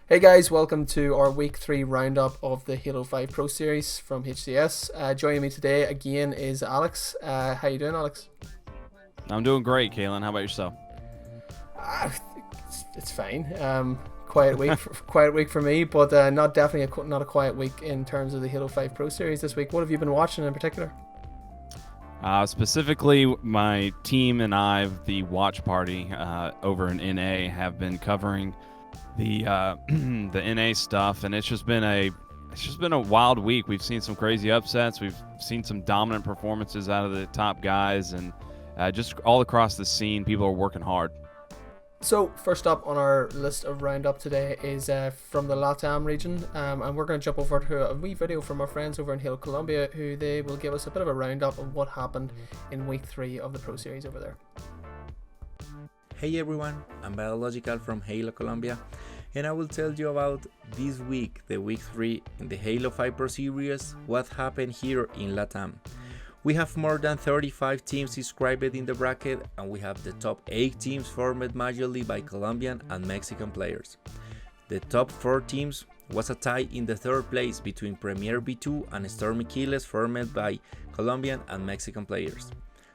Hey guys, welcome to our week 3 roundup of the Halo 5 Pro Series from HCS. Joining me today again is Alex. How you doing, Alex? I'm doing great, Kalen. How about yourself? Uh, it's fine. Quiet week for me, but not a quiet week in terms of the Halo 5 Pro Series this week. What have you been watching in particular? Specifically, my team and I, the watch party over in NA, have been covering the the NA stuff, and it's just been a wild week. We've seen some crazy upsets. We've seen some dominant performances out of the top guys, and just all across the scene, people are working hard. So first up on our list of roundup today is from the LATAM region, and we're going to jump over to a wee video from our friends over in Halo Colombia, who they will give us a bit of a roundup of what happened in week 3 of the Pro Series over there. Hey everyone, I'm Biological from Halo Colombia, and I will tell you about this week, the week 3 in the Halo 5 Pro Series, what happened here in LATAM. We have more than 35 teams described in the bracket, and we have the top 8 teams formed majorly by Colombian and Mexican players. The top 4 teams was a tie in the 3rd place between Premier B2 and Stormy Kiles formed by Colombian and Mexican players.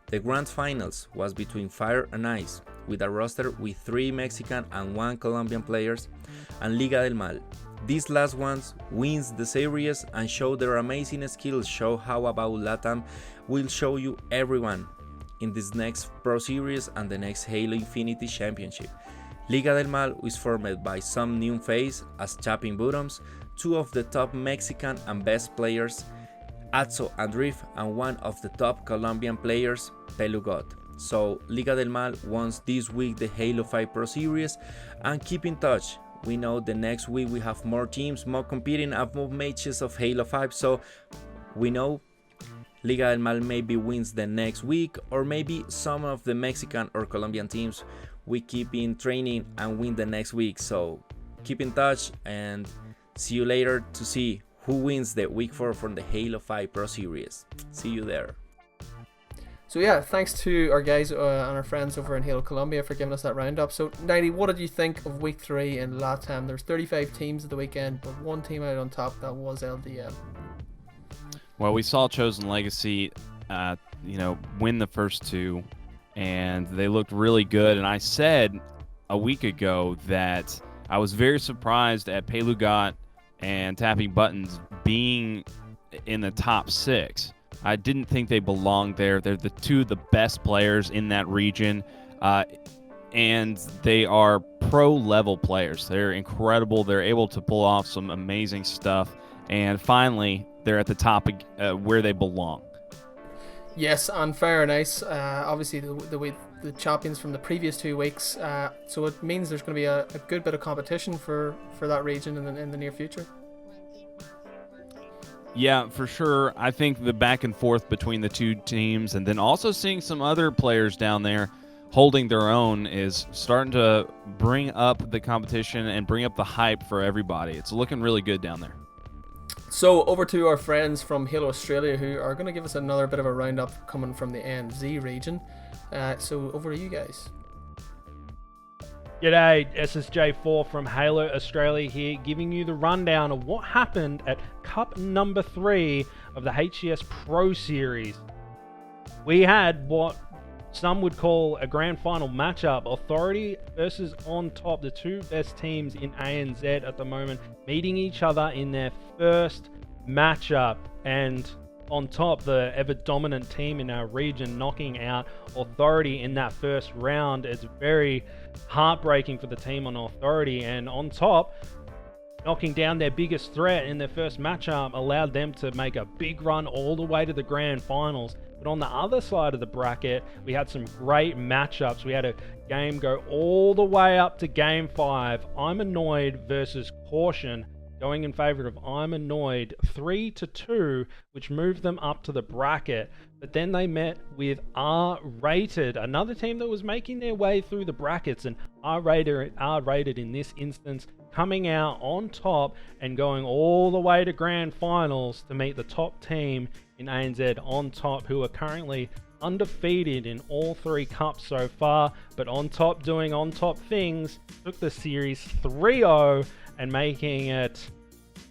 The Grand Finals was between Fire and Ice, with a roster with 3 Mexican and 1 Colombian players, and Liga del Mal. These last ones wins the series and show their amazing skills, show how about LATAM will show you everyone in this next Pro Series and the next Halo Infinity Championship. Liga del Mal is formed by some new face as Chapin Bottoms, 2 of the top Mexican and best players, Atzo and Riff, and 1 of the top Colombian players, Pelugot. So Liga del Mal wants this week the Halo 5 Pro Series, and keep in touch. We know the next week we have more teams, more competing and more matches of Halo 5, so we know Liga del Mal maybe wins the next week, or maybe some of the Mexican or Colombian teams we keep in training and win the next week. So keep in touch and see you later to see who wins the week 4 from the Halo 5 Pro Series. See you there. So yeah, thanks to our guys and our friends over in Halo Colombia for giving us that roundup. So Knighty, what did you think of week 3 in LATAM? There's 35 teams at the weekend, but one team out on top, that was LDM. Well, we saw Chosen Legacy, win the first 2, and they looked really good. And I said a week ago that I was very surprised at Pelugot and Tapping Buttons being in the top 6. I didn't think they belonged there. They're the 2 of the best players in that region, and they are pro-level players. They're incredible. They're able to pull off some amazing stuff, and finally, they're at the top where they belong. Yes, and Fire and Ice, obviously the champions from the previous 2 weeks, so it means there's going to be a good bit of competition for that region in the near future. Yeah, for sure. I think the back and forth between the 2 teams, and then also seeing some other players down there holding their own, is starting to bring up the competition and bring up the hype for everybody. It's looking really good down there. So over to our friends from Halo Australia, who are going to give us another bit of a roundup coming from the NZ region. So over to you guys. G'day, SSJ4 from Halo Australia here, giving you the rundown of what happened at Cup number 3 of the HCS Pro Series. We had what some would call a grand final matchup, Authority versus On Top, the 2 best teams in ANZ at the moment, meeting each other in their first matchup, and On Top, the ever dominant team in our region, knocking out Authority in that first round. It's very heartbreaking for the team on Authority, and On Top, knocking down their biggest threat in their first matchup allowed them to make a big run all the way to the grand finals. But on the other side of the bracket, we had some great matchups. We had a game go all the way up to game 5. I'm Annoyed versus Caution, going in favor of I'm Annoyed 3-2, which moved them up to the bracket. But then they met with R-Rated, another team that was making their way through the brackets, and R-Rated in this instance coming out on top and going all the way to grand finals to meet the top team in ANZ, On Top, who are currently undefeated in all 3 cups so far, but On Top doing On Top things, took the series 3-0 and making it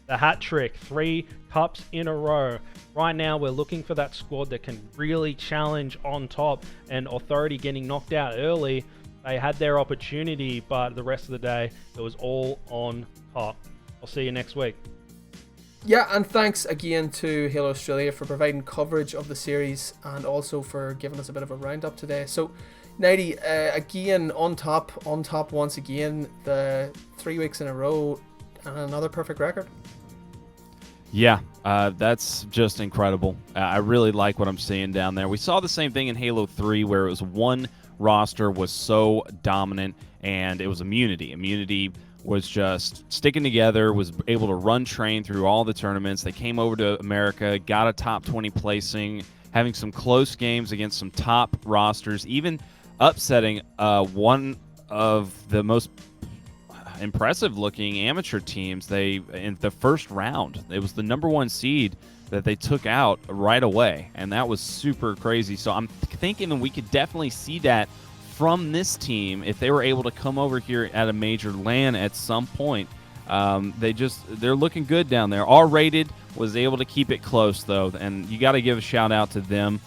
the hat trick, 3 cups in a row. Right now, we're looking for that squad that can really challenge on top, and Authority getting knocked out early. They had their opportunity, but the rest of the day, it was all on top. I'll see you next week. Yeah, and thanks again to Halo Australia for providing coverage of the series and also for giving us a bit of a roundup today. So, Knighty, again, on top once again, the 3 weeks in a row, and another perfect record. Yeah, that's just incredible. I really like what I'm seeing down there. We saw the same thing in Halo 3 where it was one roster was so dominant and it was Immunity. Immunity was just sticking together, was able to run train through all the tournaments. They came over to America, got a top 20 placing, having some close games against some top rosters, even upsetting one of the most impressive looking amateur teams. They in the first round, it was the #1 seed that they took out right away, and that was super crazy. So I'm thinking that we could definitely see that from this team if they were able to come over here at a major LAN at some point. They're looking good down there. R-rated was able to keep it close though, and you got to give a shout out to them.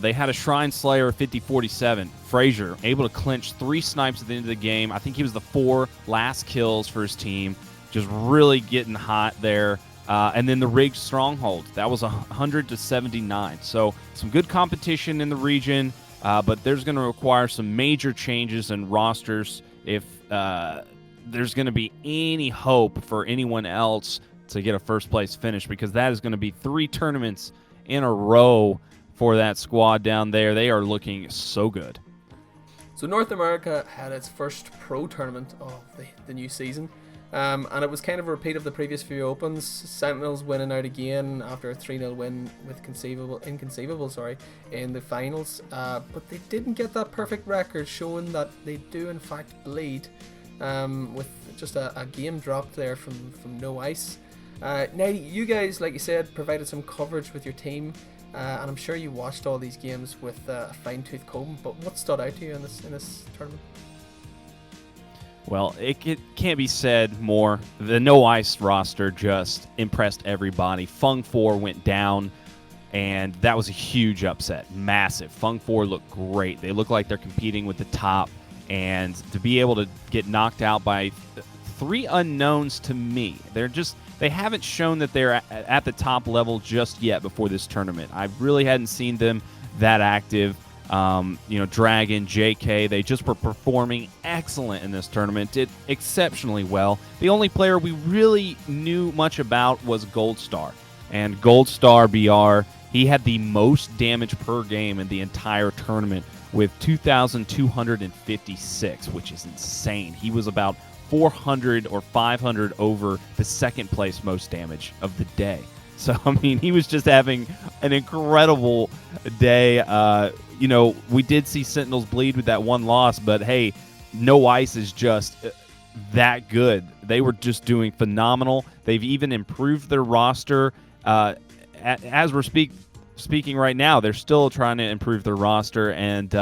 They had a Shrine Slayer of 50-47. Frazier able to clinch 3 snipes at the end of the game. I think he was the 4 last kills for his team. Just really getting hot there. And then the Rigged Stronghold, that was 100-79. So some good competition in the region, but there's going to require some major changes in rosters if there's going to be any hope for anyone else to get a first place finish, because that is going to be 3 tournaments in a row for that squad down there. They are looking so good. So North America had its first pro tournament of the new season. And it was kind of a repeat of the previous few opens. Sentinels winning out again after a 3-0 win with Inconceivable in the finals. But they didn't get that perfect record, showing that they do in fact bleed, with just a game drop there from No Ice. Knighty, you guys, like you said, provided some coverage with your team, and I'm sure you watched all these games with a fine-tooth comb. But what stood out to you in this tournament? Well, it can't be said more. The No Ice roster just impressed everybody. Fung 4 went down, and that was a huge upset. Massive. Fung 4 looked great. They look like they're competing with the top, and to be able to get knocked out by 3 unknowns to me, they haven't shown that they're at the top level just yet before this tournament. I really hadn't seen them that active. Dragon, JK, they just were performing excellent in this tournament, did exceptionally well. The only player we really knew much about was Gold Star. And Gold Star BR, he had the most damage per game in the entire tournament with 2,256, which is insane. He was about 400 or 500 over the second place most damage of the day. So, I mean, he was just having an incredible day. We did see Sentinels bleed with that one loss, but hey, No Ice is just that good. They were just doing phenomenal. They've even improved their roster. As we're speaking right now, they're still trying to improve their roster, and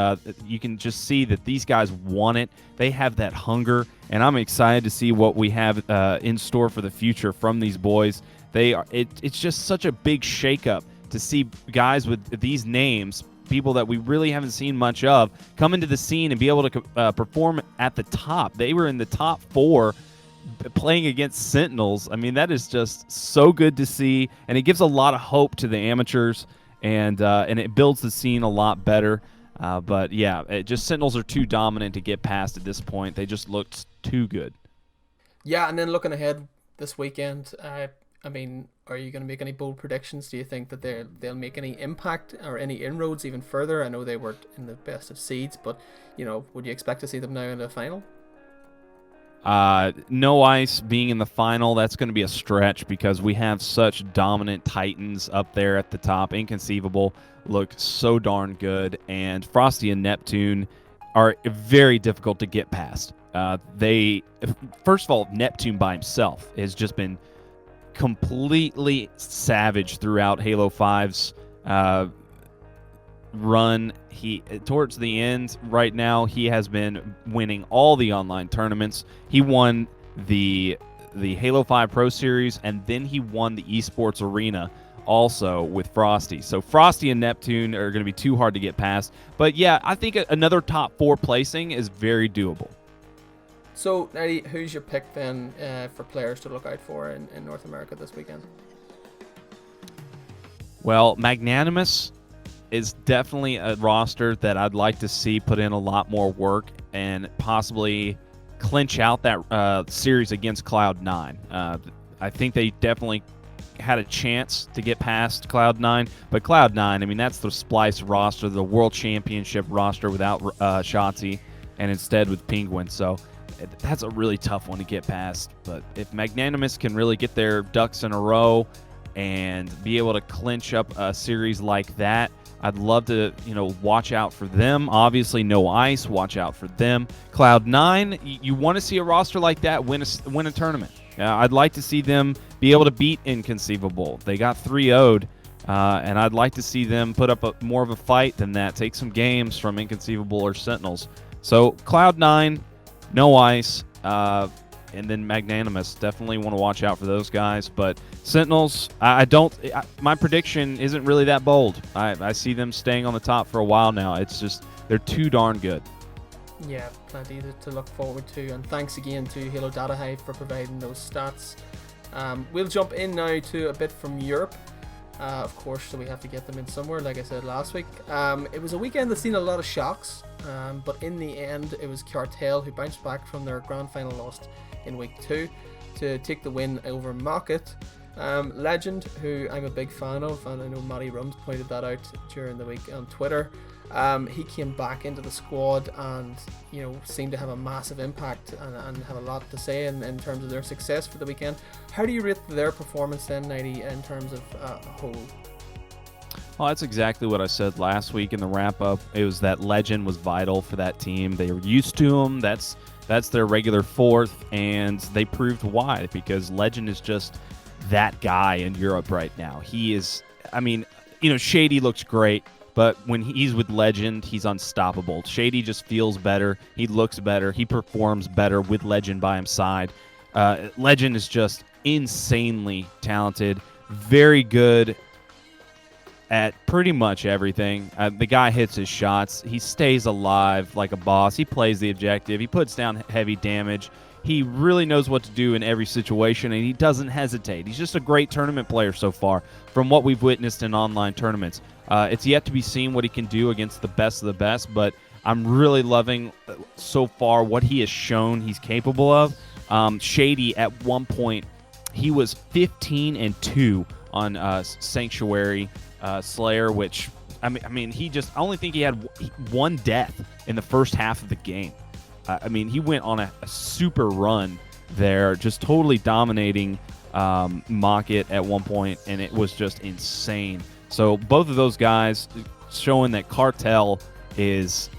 you can just see that these guys want it. They have that hunger, and I'm excited to see what we have in store for the future from these boys. It's just such a big shakeup to see guys with these names, people that we really haven't seen much of, come into the scene and be able to perform at the top. They were in the top 4 playing against Sentinels. I mean, that is just so good to see, and it gives a lot of hope to the amateurs, and it builds the scene a lot better. But yeah, Sentinels are too dominant to get past at this point. They just looked too good. Yeah, and then looking ahead this weekend, I mean, are you going to make any bold predictions? Do you think that they'll make any impact or any inroads even further? I know they weren't in the best of seeds, but would you expect to see them now in the final? No Ice being in the final, that's going to be a stretch because we have such dominant Titans up there at the top. Inconceivable look so darn good, and Frosty and Neptune are very difficult to get past. First of all, Neptune by himself has just been completely savage throughout Halo 5's run. He towards the end right now, he has been winning all the online tournaments. He won the the Halo 5 Pro Series, and then he won the Esports Arena also with Frosty. So Frosty and Neptune are going to be too hard to get past. But yeah, I think another top 4 placing is very doable. So, Knighty, who's your pick then for players to look out for in North America this weekend? Well, Magnanimous is definitely a roster that I'd like to see put in a lot more work and possibly clinch out that series against Cloud9. I think they definitely had a chance to get past Cloud9, but Cloud9, I mean, that's the Splice roster, the World Championship roster without Shotzi, and instead with Penguin. So that's a really tough one to get past. But if Magnanimous can really get their ducks in a row and be able to clinch up a series like that, I'd love to, watch out for them. Obviously, no ice. Watch out for them. Cloud9, you want to see a roster like that win a tournament. I'd like to see them be able to beat Inconceivable. They got 3-0'd, and I'd like to see them put up more of a fight than that. Take some games from Inconceivable or Sentinels. So Cloud9, no ice, and then Magnanimous. Definitely want to watch out for those guys. But Sentinels, my prediction isn't really that bold. I see them staying on the top for a while now. It's just they're too darn good. Yeah, plenty to look forward to, and thanks again to Halo Data Hive for providing those stats. We'll jump in now to a bit from Europe, of course, so we have to get them in somewhere, like I said last week. It was a weekend that's seen a lot of shocks, but in the end it was Cartel who bounced back from their grand final loss in week 2 to take the win over Mocket. Legend, who I'm a big fan of, and I know Matty Rums pointed that out during the week on Twitter. He came back into the squad and seemed to have a massive impact and have a lot to say in terms of their success for the weekend. How do you rate their performance then, Knighty, in terms of a whole? Well, that's exactly what I said last week in the wrap-up. It was that Legend was vital for that team. They were used to him. That's their regular fourth, and they proved why, because Legend is just that guy in Europe right now. He is, Shady looks great, but when he's with Legend, he's unstoppable. Shady just feels better. He looks better. He performs better with Legend by his side. Legend is just insanely talented, very good at pretty much everything. The guy hits his shots. He stays alive like a boss. He plays the objective. He puts down heavy damage. He really knows what to do in every situation, and he doesn't hesitate. He's just a great tournament player so far from what we've witnessed in online tournaments. It's yet to be seen what he can do against the best of the best, but I'm really loving so far what he has shown he's capable of. Shady, at one point, he was 15-2 on Sanctuary Slayer, which, I only think he had one death in the first half of the game. He went on a super run there, just totally dominating Mocket at one point, and it was just insane. So both of those guys showing that Cartel is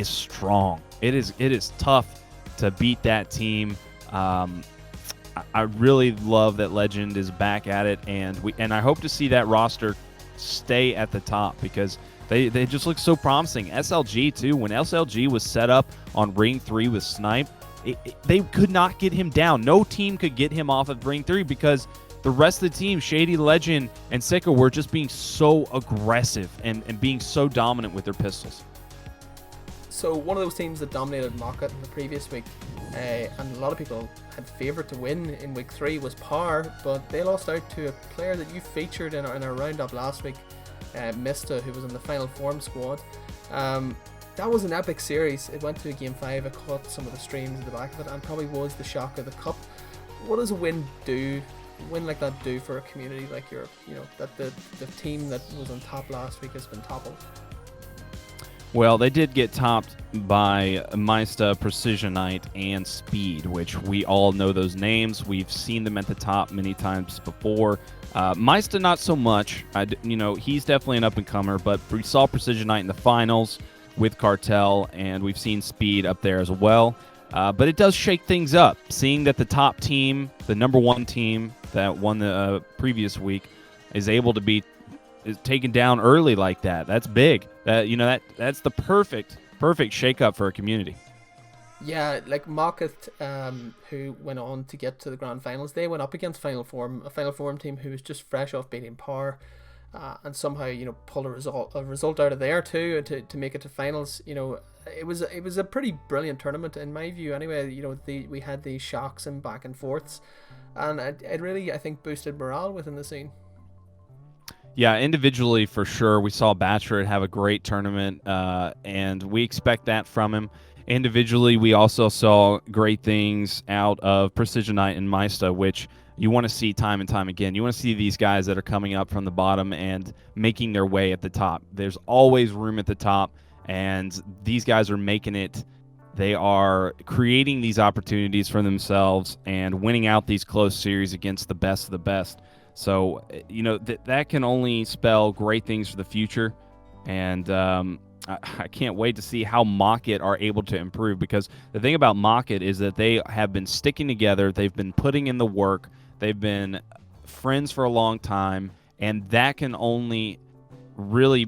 strong. It is tough to beat that team. I really love that Legend is back at it, and I hope to see that roster stay at the top because they just look so promising. SLG too. When SLG was set up on Ring 3 with Snipe, they could not get him down. No team could get him off of Ring 3 because the rest of the team, Shady, Legend, and Sicko, were just being so aggressive and being so dominant with their pistols. So one of those teams that dominated Mocket in the previous week, and a lot of people had favoured to win in week 3, was Power, but they lost out to a player that you featured in our roundup last week, Mista, who was in the final form squad. That was an epic series. It went to a game 5. I caught some of the streams at the back of it and probably was the shock of the cup. What does a win like that do for a community like that the team that was on top last week has been toppled? Well, they did get topped by Meista, Precisionite, and Speed, which we all know those names. We've seen them at the top many times before. Meista, not so much. He's definitely an up-and-comer, but we saw Precisionite in the finals with Cartel, and we've seen Speed up there as well. But it does shake things up, seeing that the top team, the number 1 team that won the previous week, is able to be taken down early like that. That's big. That's the perfect shakeup for a community. Yeah, like Mockett, who went on to get to the grand finals, they went up against a Final Form team who was just fresh off beating Power, and somehow pulled a result out of there too, to make it to finals. It was a pretty brilliant tournament in my view. Anyway, we had these shocks and back and forths, and it really, I think, boosted morale within the scene. Yeah, individually for sure, we saw Batchford have a great tournament, and we expect that from him. Individually, we also saw great things out of Precision Knight and Maista, which you want to see time and time again. You want to see these guys that are coming up from the bottom and making their way at the top. There's always room at the top, and these guys are making it. They are creating these opportunities for themselves and winning out these close series against the best of the best. So, that can only spell great things for the future, and I can't wait to see how Mockett are able to improve, because the thing about Mockett is that they have been sticking together. They've been putting in the work. They've been friends for a long time, and that can only really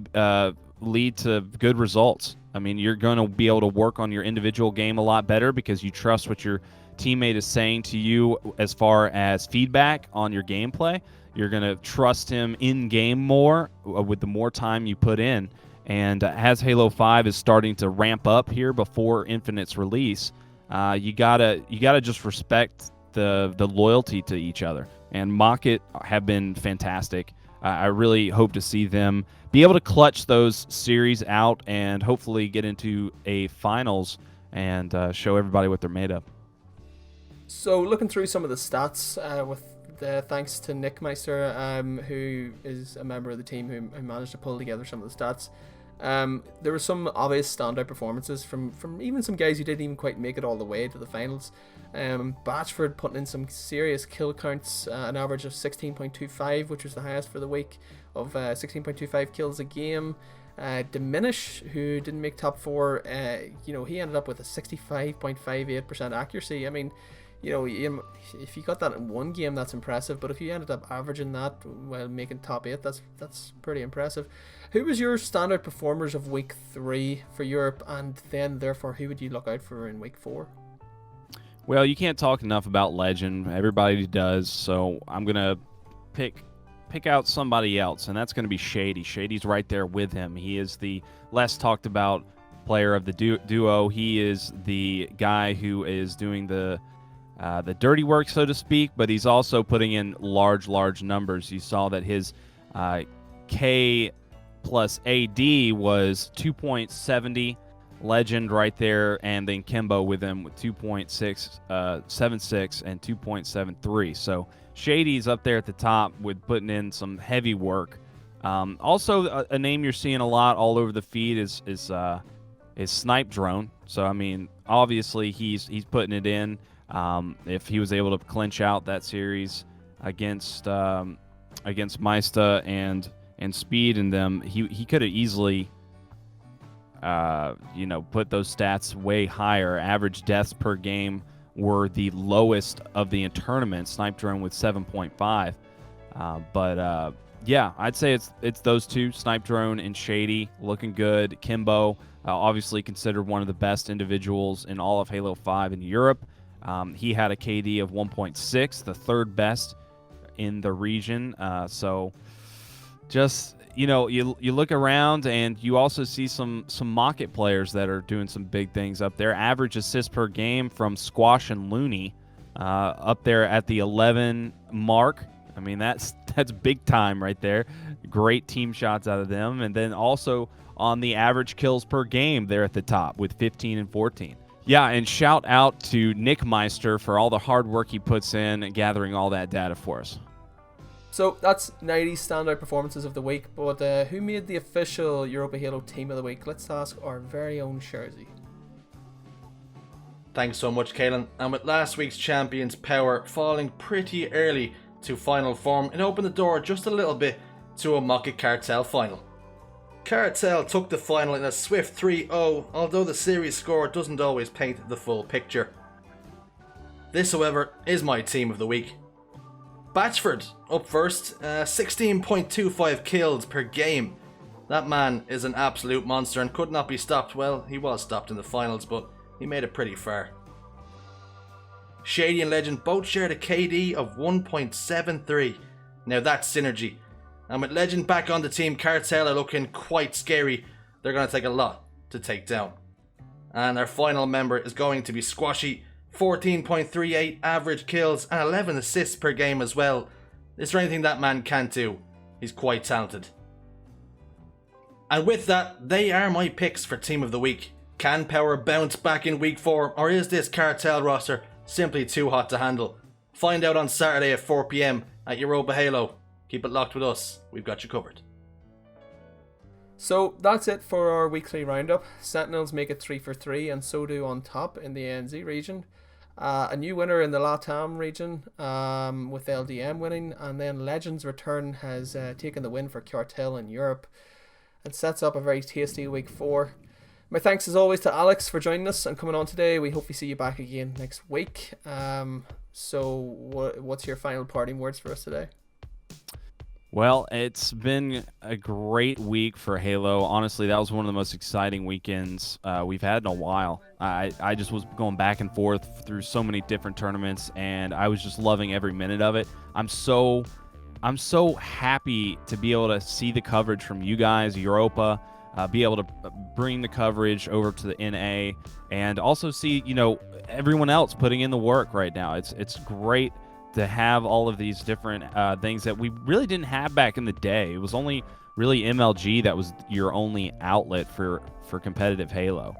lead to good results. I mean, you're going to be able to work on your individual game a lot better because you trust what your teammate is saying to you as far as feedback on your gameplay. You're going to trust him in-game more with the more time you put in. And as Halo 5 is starting to ramp up here before Infinite's release, you gotta just respect the loyalty to each other. And Mockett have been fantastic. I really hope to see them be able to clutch those series out and hopefully get into a finals and show everybody what they're made of. So looking through some of the stats, with thanks to Nick Meister, who is a member of the team who managed to pull together some of the stats. There were some obvious standout performances from even some guys who didn't even quite make it all the way to the finals. Batchford putting in some serious kill counts, an average of 16.25, which was the highest for the week, of 16.25 kills a game. Diminish, who didn't make top 4, he ended up with a 65.58% accuracy. I mean, if you got that in one game, that's impressive, but if you ended up averaging that while making top 8, that's pretty impressive. Who was your standout performers of week 3 for Europe, and then therefore who would you look out for in week 4? Well, you can't talk enough about Legend. Everybody does, so I'm gonna pick out somebody else, and that's gonna be Shady. Shady's right there with him. He is the less talked about player of the duo. He is the guy who is doing the dirty work, so to speak, but he's also putting in large numbers. You saw that his K plus AD was 2.70, Legend right there, and then Kimbo with him with 2.76 and 2.73. So Shady's up there at the top with putting in some heavy work. Also, a name you're seeing a lot all over the feed is Snipe Drone. So I mean, obviously he's putting it in. If he was able to clinch out that series against Maista and Speed and them, he could have easily put those stats way higher. Average deaths per game were the lowest of the tournament. Snipe Drone with 7.5. Yeah, I'd say it's those two, Snipe Drone and Shady, looking good. Kimbo, obviously considered one of the best individuals in all of Halo 5 in Europe. He had a KD of 1.6, the third best in the region. So just, you look around and you also see some Mockett players that are doing some big things up there. Average assists per game from Squash and Looney up there at the 11 mark. I mean, that's big time right there. Great team shots out of them. And then also on the average kills per game, they're at the top with 15 and 14. Yeah, and shout out to Nick Meister for all the hard work he puts in and gathering all that data for us. So that's Knighty's standout performances of the week, but who made the official Europa Halo Team of the Week? Let's ask our very own Sherzy. Thanks so much, Kaelan. And with last week's champions, Power, falling pretty early to final form, it opened the door just a little bit to a Mockett Cartel final. Cartel took the final in a swift 3-0, although the series score doesn't always paint the full picture. This, however, is my team of the week. Batchford up first, 16.25 kills per game. That man is an absolute monster and could not be stopped. Well, he was stopped in the finals, but he made it pretty far. Shady and Legend both shared a KD of 1.73. Now that's synergy. And with Legend back on the team, Cartel are looking quite scary. They're going to take a lot to take down. And our final member is going to be Squashy. 14.38 average kills and 11 assists per game as well. Is there anything that man can't do? He's quite talented. And with that, they are my picks for Team of the Week. Can Power bounce back in Week 4, or is this Cartel roster simply too hot to handle? Find out on Saturday at 4 PM at Europa Halo. Keep it locked with us, we've got you covered. So that's it for our weekly roundup. Sentinels make it 3 for 3, and so do On Top in the NZ region. A new winner in the LATAM region, with LDM winning, and then Legends Return has taken the win for Cartel in Europe. It sets up a very tasty Week 4. My thanks as always to Alex for joining us and coming on today. We hope we see you back again next week. So what's your final parting words for us today? Well, it's been a great week for Halo. Honestly, that was one of the most exciting weekends we've had in a while. I just was going back and forth through so many different tournaments, and I was just loving every minute of it. I'm so happy to be able to see the coverage from you guys, Europa, be able to bring the coverage over to the NA, and also see, everyone else putting in the work right now. It's great to have all of these different things that we really didn't have back in the day. It was only really MLG that was your only outlet for competitive Halo.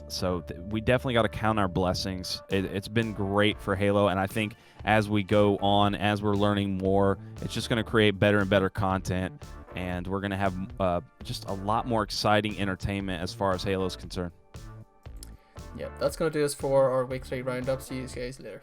So we definitely got to count our blessings. It's been great for Halo, and I think as we go on, as we're learning more, it's just going to create better and better content, and we're going to have just a lot more exciting entertainment as far as Halo is concerned. Yeah, that's going to do us for our weekly roundup. See you guys later.